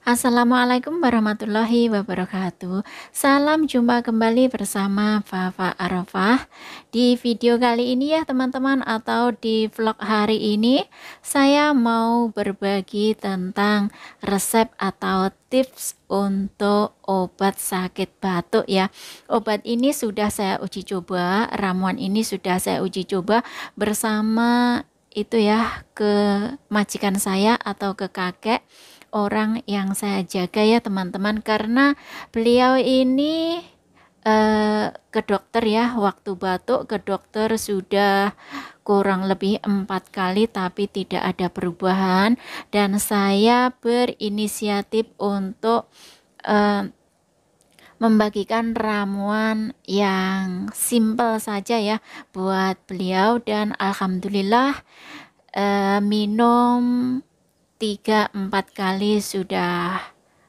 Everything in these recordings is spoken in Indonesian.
Assalamualaikum warahmatullahi wabarakatuh. Salam jumpa kembali bersama Fafa Arafah. Di video kali ini ya teman-teman, atau di vlog hari ini, saya mau berbagi tentang resep atau tips untuk obat sakit batuk ya. Obat ini sudah saya uji coba, ramuan ini sudah saya uji coba bersama itu ya, ke majikan saya atau ke kakek orang yang saya jaga ya teman-teman, karena beliau ini ke dokter ya, waktu batuk ke dokter sudah kurang lebih 4 kali tapi tidak ada perubahan, dan saya berinisiatif untuk membagikan ramuan yang simple saja ya buat beliau, dan alhamdulillah minum 3-4 kali sudah,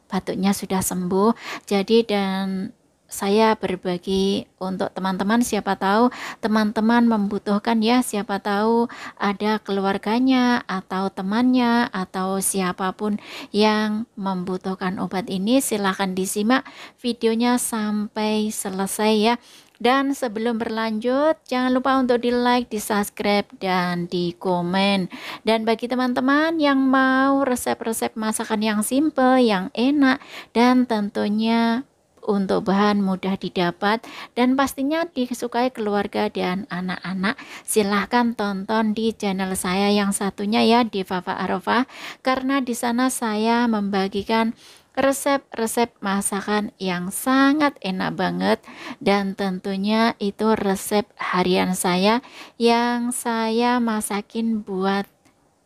batuknya sudah sembuh. Jadi dan saya berbagi untuk teman-teman, siapa tahu teman-teman membutuhkan ya, siapa tahu ada keluarganya atau temannya atau siapapun yang membutuhkan obat ini. Silahkan disimak videonya sampai selesai ya. Dan sebelum berlanjut, jangan lupa untuk di like, di subscribe, dan di komen. Dan bagi teman-teman yang mau resep-resep masakan yang simple, yang enak, dan tentunya untuk bahan mudah didapat dan pastinya disukai keluarga dan anak-anak, silahkan tonton di channel saya yang satunya ya, di Fafa Arafah, karena di sana saya membagikan resep-resep masakan yang sangat enak banget, dan tentunya itu resep harian saya yang saya masakin buat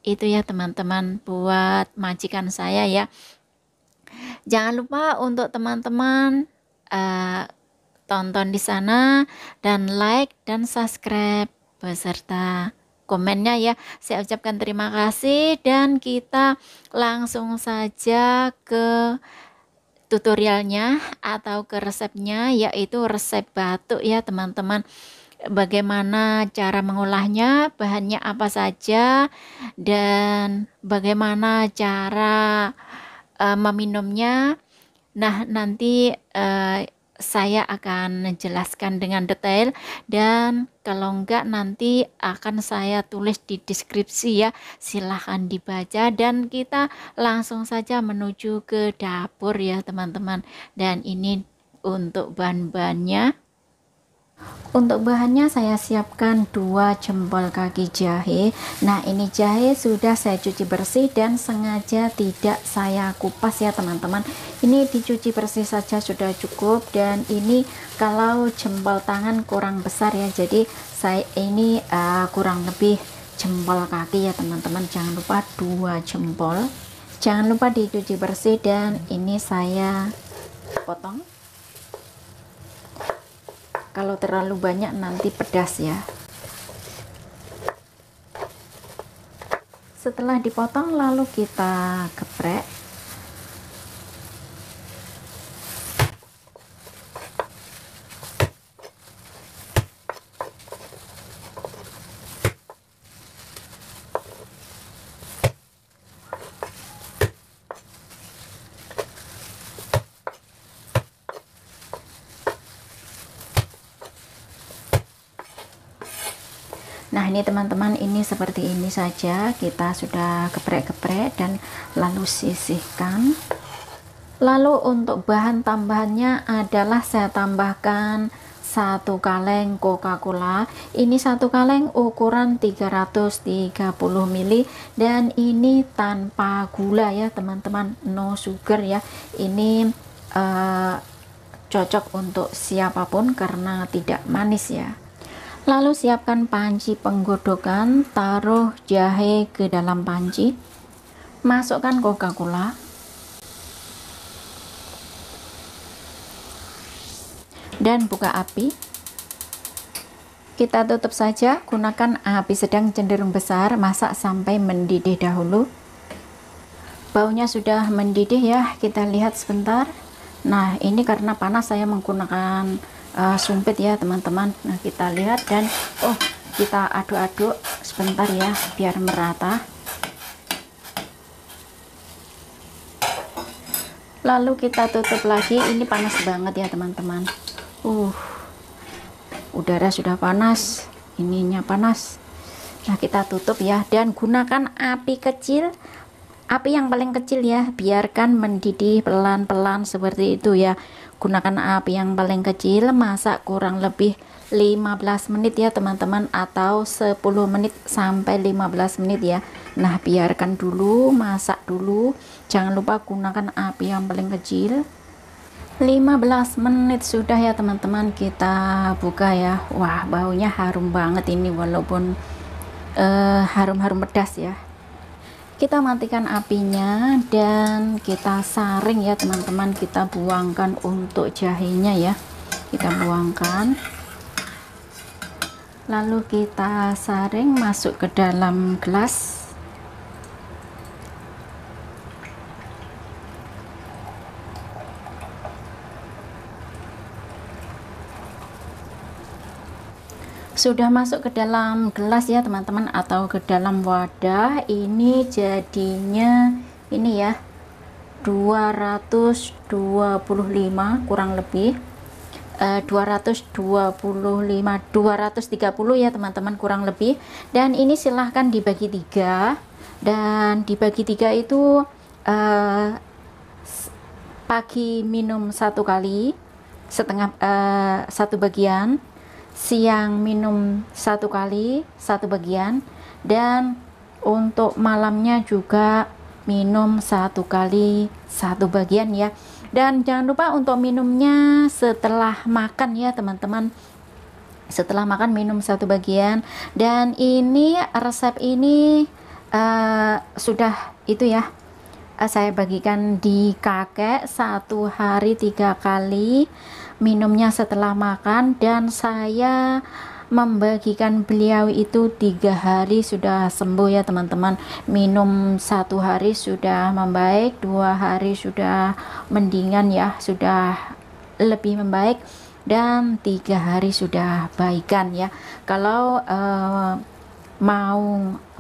itu ya teman-teman, buat majikan saya ya. Jangan lupa untuk teman-teman tonton di sana dan like dan subscribe beserta komennya ya. Saya ucapkan terima kasih, dan kita langsung saja ke tutorialnya atau ke resepnya, yaitu resep batuk ya teman-teman. Bagaimana cara mengolahnya, bahannya apa saja, dan bagaimana cara meminumnya. Nah, nanti saya akan jelaskan dengan detail, dan kalau enggak nanti akan saya tulis di deskripsi ya, silahkan dibaca, dan kita langsung saja menuju ke dapur ya teman-teman. Dan ini untuk bahan-bahannya. Untuk bahannya saya siapkan 2 jempol kaki jahe. Nah, ini jahe sudah saya cuci bersih dan sengaja tidak saya kupas ya teman-teman. Ini dicuci bersih saja sudah cukup, dan ini kalau jempol tangan kurang besar ya, jadi saya ini kurang lebih jempol kaki ya teman-teman. Jangan lupa 2 jempol. Jangan lupa dicuci bersih, dan ini saya potong. Kalau terlalu banyak nanti pedas ya. Setelah dipotong lalu kita geprek. Nah, ini teman-teman, ini seperti ini saja, kita sudah geprek-geprek dan lalu sisihkan. Lalu untuk bahan tambahannya adalah saya tambahkan 1 kaleng Coca-Cola. Ini 1 kaleng ukuran 330 ml, dan ini tanpa gula ya teman-teman, no sugar ya. Ini cocok untuk siapapun karena tidak manis ya. Lalu siapkan panci penggodokan, taruh jahe ke dalam panci, masukkan Coca-Cola, dan buka api. Kita tutup saja, gunakan api sedang cenderung besar, masak sampai mendidih dahulu. Baunya sudah mendidih ya, kita lihat sebentar. Nah, ini karena panas saya menggunakan sumpit ya teman-teman. Nah, kita lihat, dan kita aduk-aduk sebentar ya biar merata. Lalu kita tutup lagi. Ini panas banget ya teman-teman. Udara sudah panas, ininya panas. Nah, kita tutup ya, dan gunakan api kecil, api yang paling kecil ya, biarkan mendidih pelan-pelan seperti itu ya. Gunakan api yang paling kecil, masak kurang lebih 15 menit ya teman-teman, atau 10 menit sampai 15 menit ya. Nah, biarkan dulu, masak dulu, jangan lupa gunakan api yang paling kecil. 15 menit sudah ya teman-teman, kita buka ya. Wah, baunya harum banget ini, walaupun harum-harum pedas ya. Kita matikan apinya dan kita saring ya teman-teman. Kita buangkan untuk jahenya ya, kita buangkan, lalu kita saring masuk ke dalam gelas. Sudah masuk ke dalam gelas ya teman-teman, atau ke dalam wadah. Ini jadinya ini ya, 225 kurang lebih 230 ya teman-teman kurang lebih. Dan ini silahkan dibagi 3, dan dibagi 3 itu pagi minum 1 kali setengah, 1 bagian, siang minum 1 kali 1 bagian, dan untuk malamnya juga minum 1 kali 1 bagian ya. Dan jangan lupa untuk minumnya setelah makan ya teman-teman, setelah makan minum 1 bagian. Dan ini resep ini sudah itu ya, saya bagikan di kakek 1 hari 3 kali minumnya setelah makan, dan saya membagikan beliau itu 3 hari sudah sembuh ya teman-teman. Minum 1 hari sudah membaik, 2 hari sudah mendingan ya, sudah lebih membaik, dan 3 hari sudah baikan ya. Kalau mau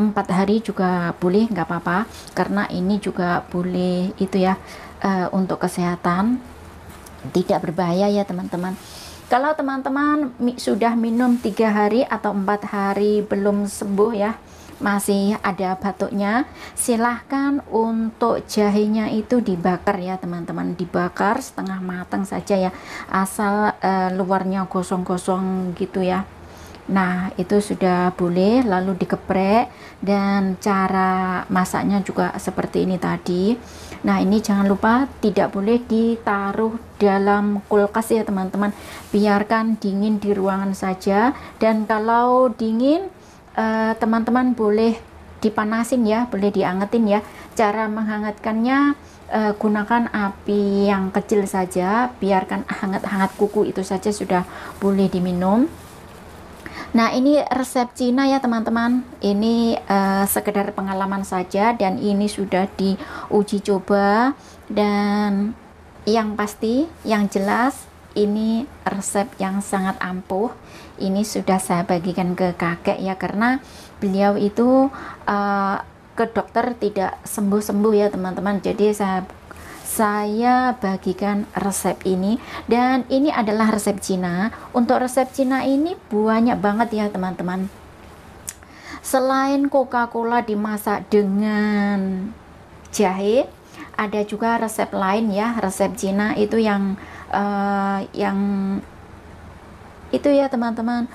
4 hari juga boleh, nggak apa-apa, karena ini juga boleh itu ya, untuk kesehatan, tidak berbahaya ya teman-teman. Kalau teman-teman sudah minum 3 hari atau 4 hari belum sembuh ya, masih ada batuknya, silahkan untuk jahenya itu dibakar ya teman-teman, dibakar setengah matang saja ya, asal luarnya gosong-gosong gitu ya. Nah, itu sudah boleh. Lalu dikeprek, dan cara masaknya juga seperti ini tadi. Nah, ini jangan lupa tidak boleh ditaruh dalam kulkas ya teman-teman, biarkan dingin di ruangan saja. Dan kalau dingin, teman-teman boleh dipanasin ya, boleh diangetin ya. Cara menghangatkannya, gunakan api yang kecil saja, biarkan hangat-hangat kuku itu saja sudah boleh diminum. Nah, ini resep Cina ya teman-teman, ini sekedar pengalaman saja, dan ini sudah diuji coba, dan yang pasti, yang jelas, ini resep yang sangat ampuh. Ini sudah saya bagikan ke kakek ya, karena beliau itu ke dokter tidak sembuh-sembuh ya teman-teman. Jadi saya bagikan resep ini, dan ini adalah resep Cina. Untuk resep Cina ini banyak banget ya teman-teman. Selain Coca-Cola dimasak dengan jahe, ada juga resep lain ya, resep Cina itu yang itu ya teman-teman,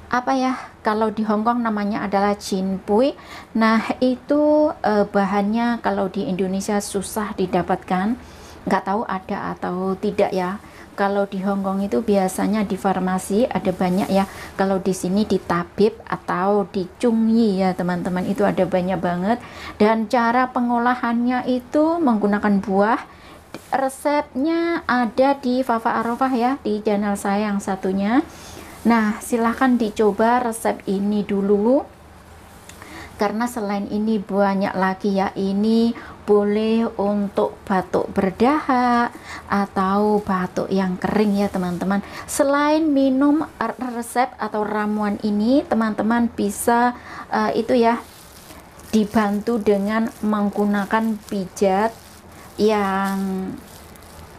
apa ya, kalau di Hongkong namanya adalah Jinpui. Nah, itu bahannya kalau di Indonesia susah didapatkan, nggak tahu ada atau tidak ya. Kalau di Hongkong itu biasanya di farmasi ada banyak ya, kalau di sini di Tabib atau di Chungyi ya teman-teman, itu ada banyak banget. Dan cara pengolahannya itu menggunakan buah. Resepnya ada di Fafa Arofah ya, di channel saya yang satunya. Nah, silahkan dicoba resep ini dulu, karena selain ini banyak lagi ya. Ini boleh untuk batuk berdahak atau batuk yang kering ya teman-teman. Selain minum resep atau ramuan ini, teman-teman bisa itu ya, dibantu dengan menggunakan pijat yang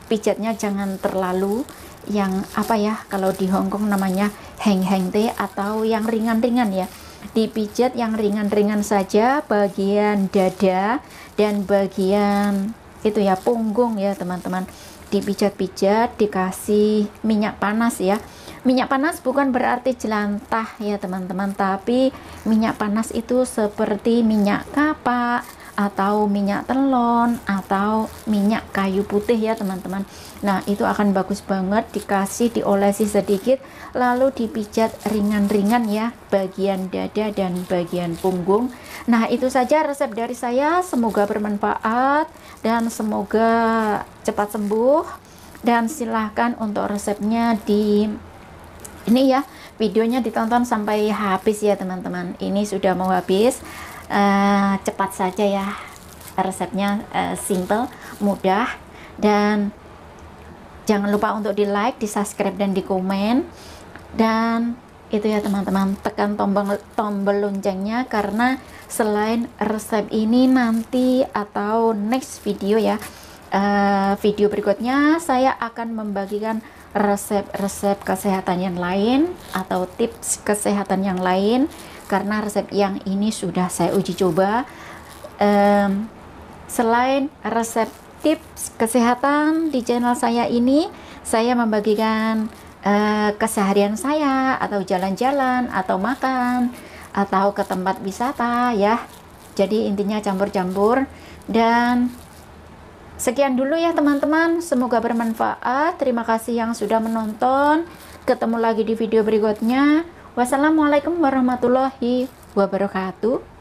pijatnya jangan terlalu yang apa ya, kalau di Hongkong namanya heng teh, atau yang ringan-ringan ya. Dipijat yang ringan-ringan saja, bagian dada dan bagian itu ya, punggung ya teman-teman. Dipijat-pijat, dikasih minyak panas ya. Minyak panas bukan berarti jelantah ya teman-teman, tapi minyak panas itu seperti minyak kapak atau minyak telon atau minyak kayu putih ya teman-teman. Nah, itu akan bagus banget, dikasih diolesi sedikit lalu dipijat ringan-ringan ya, bagian dada dan bagian punggung. Nah, itu saja resep dari saya, semoga bermanfaat dan semoga cepat sembuh. Dan silahkan untuk resepnya di ini ya, videonya ditonton sampai habis ya teman-teman. Ini sudah mau habis. Cepat saja ya resepnya, simple, mudah, dan jangan lupa untuk di like, di subscribe, dan di komen. Dan itu ya teman-teman, tekan tombol loncengnya, karena selain resep ini nanti atau next video ya, video berikutnya saya akan membagikan resep-resep kesehatan yang lain atau tips kesehatan yang lain, karena resep yang ini sudah saya uji coba. Selain resep tips kesehatan di channel saya ini, saya membagikan keseharian saya, atau jalan-jalan, atau makan, atau ke tempat wisata ya. Jadi intinya campur-campur. Dan sekian dulu ya teman-teman, semoga bermanfaat. Terima kasih yang sudah menonton. Ketemu lagi di video berikutnya. Wassalamualaikum warahmatullahi wabarakatuh.